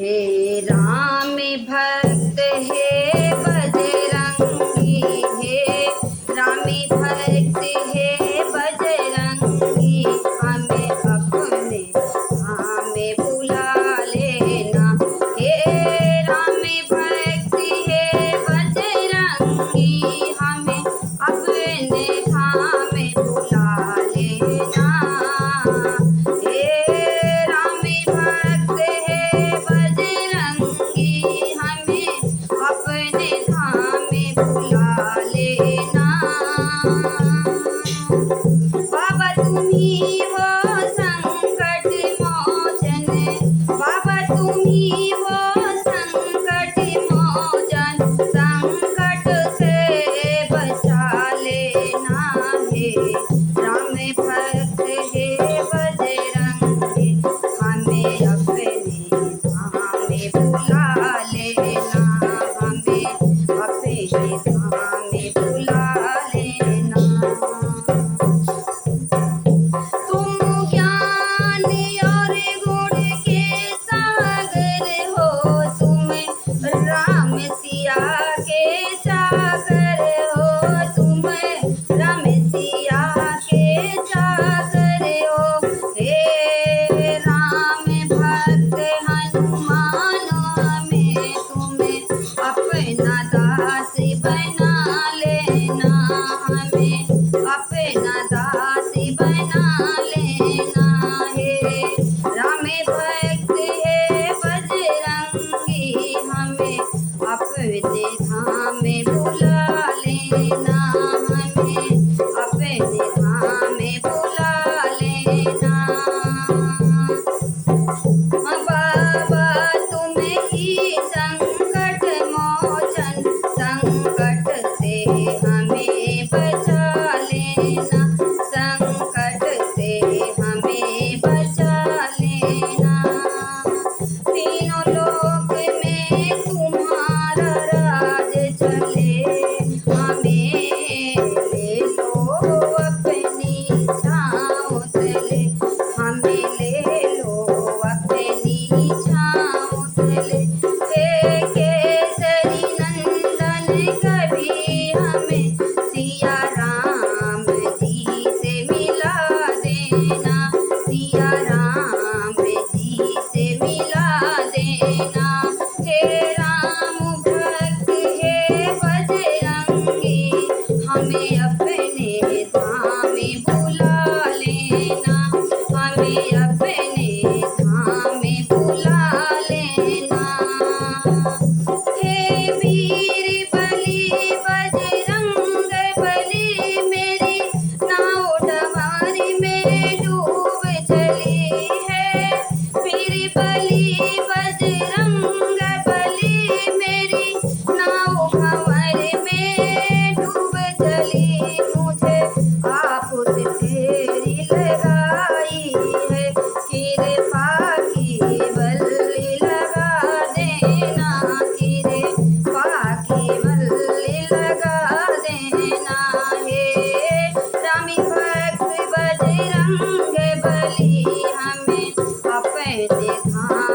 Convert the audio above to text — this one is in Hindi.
हे राम भक्त हे बजरंगी, हे राम भक्त हे बजरंगी, हमें अपने धाम में बुला लेना। हे राम भक्त हे बजरंगी, हमें अपने धाम में बुला लेना। हे राम भक्त हे बजरंगी, हमें अपने धाम में बुला लेना। बाबा तुम्ही हो संकट मोचन, बाबा तुम्ही हो संकट मोचन, संकट से बचा लेना। हे राम भक्त हे बजरंगी, हमें अपने धाम में बुला लेना, हमें अपने धाम में बुला लेना। तुम ज्ञान और गुण के सागर हो, तुम राम सिया के चाकर हो, तुम राम सिया के चाकर हो। हे राम भक्त हनुमान, हमें तुम्हें अपना दास बना लेना, हमें अपना दास बना लेना। हे राम भक्त हे बजरंगी, हमें अपने धाम में बुला लेना, हमें अपने धाम में बुला लेना। बाबा तुम्हें ही संकट मोचन, संकट से हमें बचा लेना, संकट से हमें बचा लेना। तीनों लोक में तुम्हारा राज चले, हमें ले लो अपनी छाँव तले, हमें ले लो अपनी छाँव तले। हे केसरी नंदन कभी हमें सिया राम जी से मिला देना, सिया राम जी से मिला देना। हे राम भक्त हे बजरंगी, हमें अपने धाम में बुला लेना, हमें अपने धाम में बुला लेना। हे वीर बली बजरंग बली, मेरी नाव डहारी में डूब चली है। वीर बली बजरंग बली, मेरी नाव भंवर में डूब चली। मुझे आफत तेरी लगाई है, कृपा की बल्ली लगा देना, कृपा की बल्ली लगा देना। हे राम भक्त बजरंग बली, हमें अपने धाम